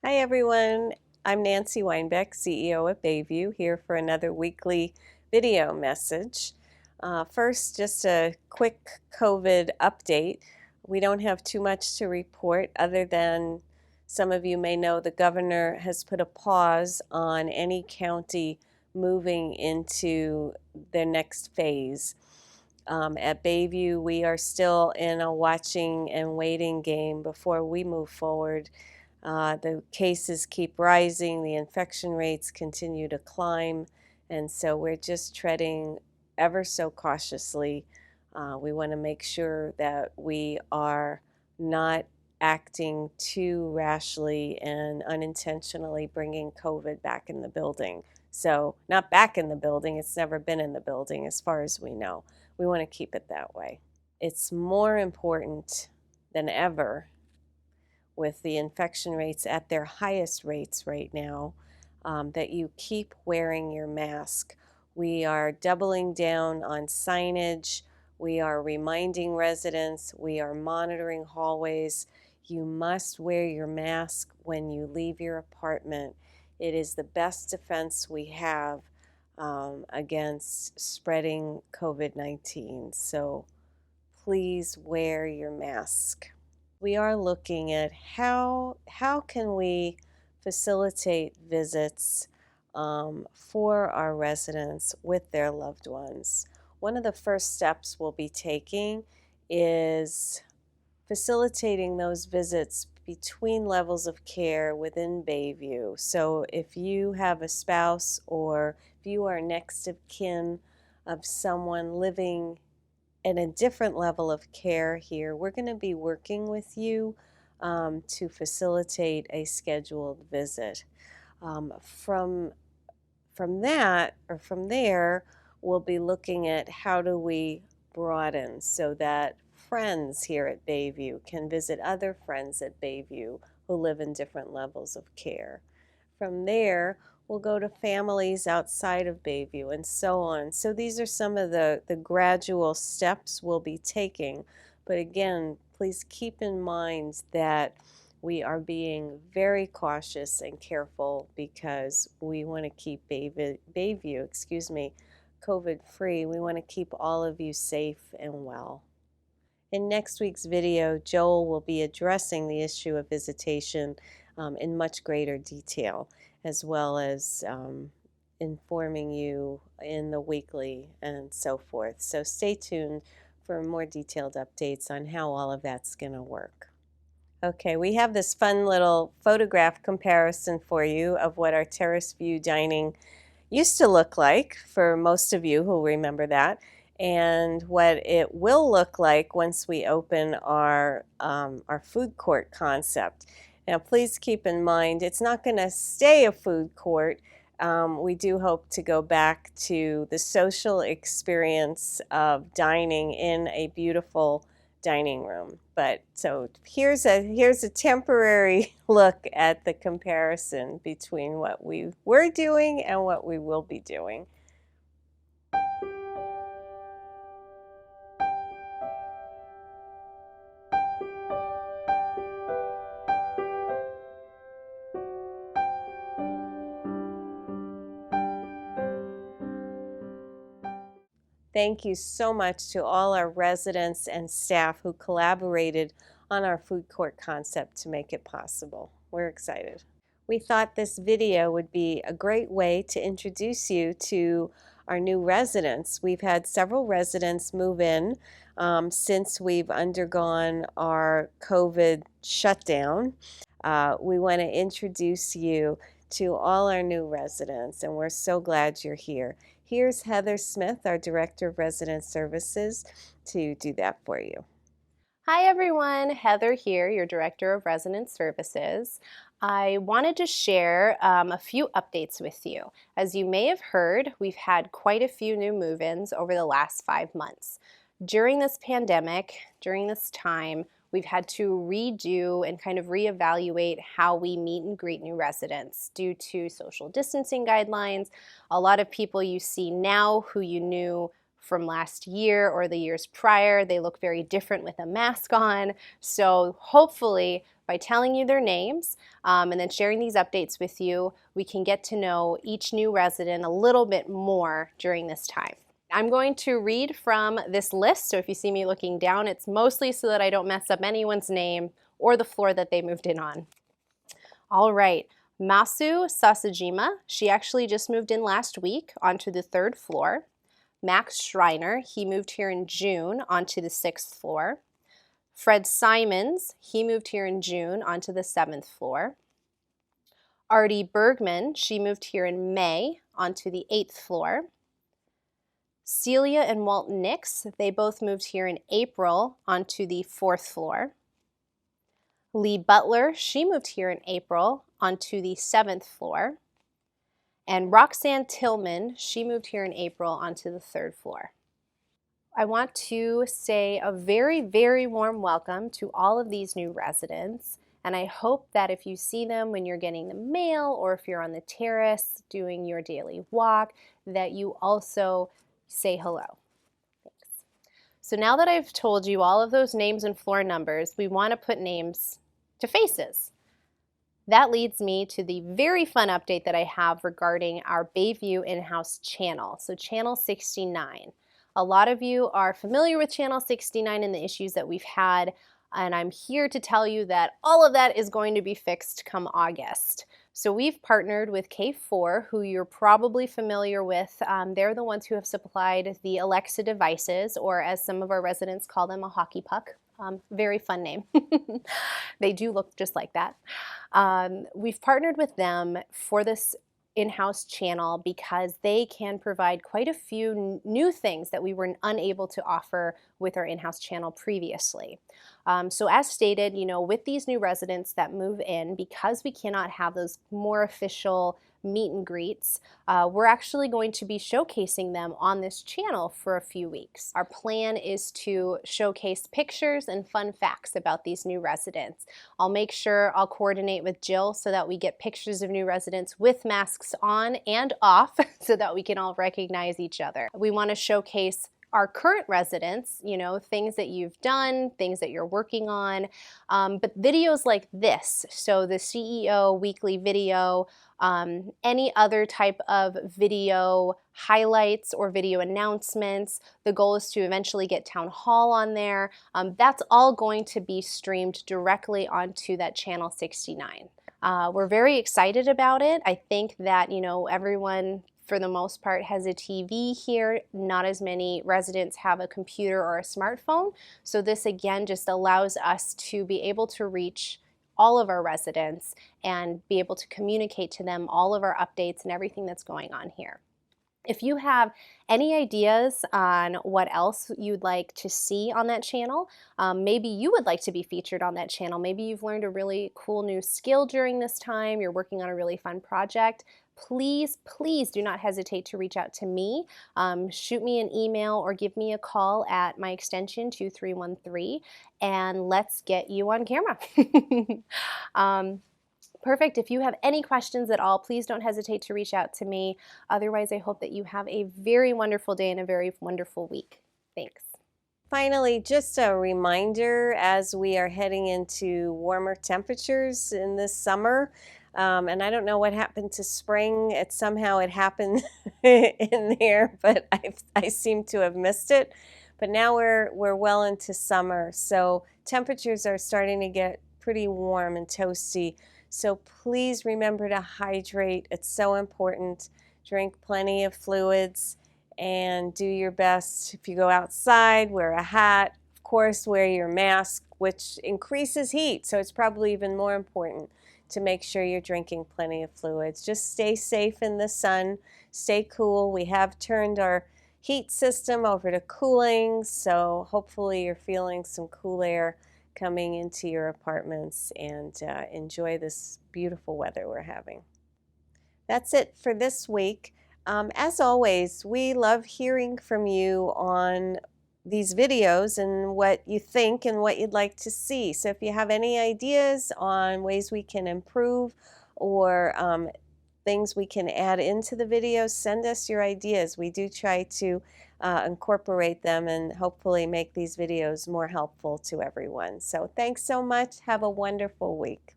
Hi everyone, I'm Nancy Weinbeck, CEO at Bayview, here for another weekly video message. First, just a quick COVID update. We don't have too much to report other than some of you may know the governor has put a pause on any county moving into their next phase. At Bayview, we are still in a watching and waiting game before we move forward. The cases keep rising, the infection rates continue to climb, and so we're just treading ever so cautiously. We want to make sure that we are not acting too rashly and unintentionally bringing COVID back in the building. So, not back in the building, it's never been in the building as far as we know. We want to keep it that way. It's more important than ever with the infection rates at their highest rates right now, that you keep wearing your mask. We are doubling down on signage. We are reminding residents. We are monitoring hallways. You must wear your mask when you leave your apartment. It is the best defense we have against spreading COVID-19. So please wear your mask. We are looking at how can we facilitate visits for our residents with their loved ones. One of the first steps we'll be taking is facilitating those visits between levels of care within Bayview. So if you have a spouse or if you are next of kin of someone living in a different level of care here, we're going to be working with you to facilitate a scheduled visit. From there, we'll be looking at how do we broaden so that friends here at Bayview can visit other friends at Bayview who live in different levels of care. From there, we'll go to families outside of Bayview and so on. So these are some of the gradual steps we'll be taking. But again, please keep in mind that we are being very cautious and careful because we want to keep Bayview, COVID-free. We want to keep all of you safe and well. In next week's video, Joel will be addressing the issue of visitation in much greater detail, as well as informing you in the weekly and so forth. So stay tuned for more detailed updates on how all of that's going to work. Okay, we have this fun little photograph comparison for you of what our terrace view dining used to look like, for most of you who remember that, and what it will look like once we open our food court concept. Now, please keep in mind, it's not going to stay a food court. We do hope to go back to the social experience of dining in a beautiful dining room. But so here's a temporary look at the comparison between what we were doing and what we will be doing. Thank you so much to all our residents and staff who collaborated on our food court concept to make it possible. We're excited. We thought this video would be a great way to introduce you to our new residents. We've had several residents move in since we've undergone our COVID shutdown. We want to introduce you to all our new residents, and we're so glad you're here. Here's Heather Smith, our Director of Resident Services, to do that for you. Hi everyone, Heather here, your Director of Resident Services. I wanted to share a few updates with you. As you may have heard, we've had quite a few new move-ins over the last 5 months. During this pandemic, during this time, we've had to redo and kind of reevaluate how we meet and greet new residents due to social distancing guidelines. A lot of people you see now who you knew from last year or the years prior, they look very different with a mask on. So hopefully By telling you their names and then sharing these updates with you, we can get to know each new resident a little bit more during this time. I'm going to read from this list, so if you see me looking down, it's mostly so that I don't mess up anyone's name or the floor that they moved in on. All right, Masu Sasajima, she actually just moved in last week onto the 3rd floor. Max Schreiner, he moved here in June onto the 6th floor. Fred Simons, he moved here in June onto the 7th floor. Artie Bergman, she moved here in May onto the 8th floor. Celia and Walt Nix, they both moved here in April onto the 4th floor. Lee Butler, she moved here in April onto the 7th floor. And Roxanne Tillman, she moved here in April onto the 3rd floor. I want to say a very, very warm welcome to all of these new residents. And I hope that if you see them when you're getting the mail or if you're on the terrace doing your daily walk, that you also say hello. Thanks. So now that I've told you all of those names and floor numbers, we want to put names to faces. That leads me to the very fun update that I have regarding our Bayview in-house channel, so Channel 69. A lot of you are familiar with Channel 69 and the issues that we've had, and I'm here to tell you that all of that is going to be fixed come August. So we've partnered with K4, who you're probably familiar with. They're the ones who have supplied the Alexa devices, or as some of our residents call them, a hockey puck. Very fun name. They do look just like that. We've partnered with them for this in-house channel because they can provide quite a few new things that we were unable to offer with our in-house channel previously. So as stated, with these new residents that move in, because we cannot have those more official meet and greets, we're actually going to be showcasing them on this channel for a few weeks. Our plan is to showcase pictures and fun facts about these new residents. I'll make sure I'll coordinate with Jill so that we get pictures of new residents with masks on and off so that we can all recognize each other. We want to showcase our current residents, things that you've done, things that you're working on, but videos like this, so the CEO weekly video, any other type of video highlights or video announcements. The goal is to eventually get Town Hall on there. That's all going to be streamed directly onto that Channel 69. We're very excited about it. I think that, everyone for the most part has a TV here. Not as many residents have a computer or a smartphone. So this again just allows us to be able to reach all of our residents and be able to communicate to them all of our updates and everything that's going on here. If you have any ideas on what else you'd like to see on that channel, maybe you would like to be featured on that channel. Maybe you've learned a really cool new skill during this time, you're working on a really fun project, please, please do not hesitate to reach out to me. Shoot me an email or give me a call at my extension 2313 and let's get you on camera. Perfect. If you have any questions at all, please don't hesitate to reach out to me. Otherwise, I hope that you have a very wonderful day and a very wonderful week. Thanks. Finally, just a reminder as we are heading into warmer temperatures in this summer, and I don't know what happened to spring. Somehow it happened in there, but I seem to have missed it. But now we're well into summer, so temperatures are starting to get pretty warm and toasty. So please remember to hydrate. It's so important. Drink plenty of fluids and do your best. If you go outside, wear a hat. Of course, wear your mask, which increases heat. So it's probably even more important to make sure you're drinking plenty of fluids. Just stay safe in the sun. Stay cool. We have turned our heat system over to cooling, so hopefully you're feeling some cool air coming into your apartments, and enjoy this beautiful weather we're having. That's it for this week. As always, we love hearing from you on these videos and what you think and what you'd like to see. So if you have any ideas on ways we can improve or things we can add into the videos, send us your ideas. We do try to incorporate them and hopefully make these videos more helpful to everyone. So thanks so much. Have a wonderful week.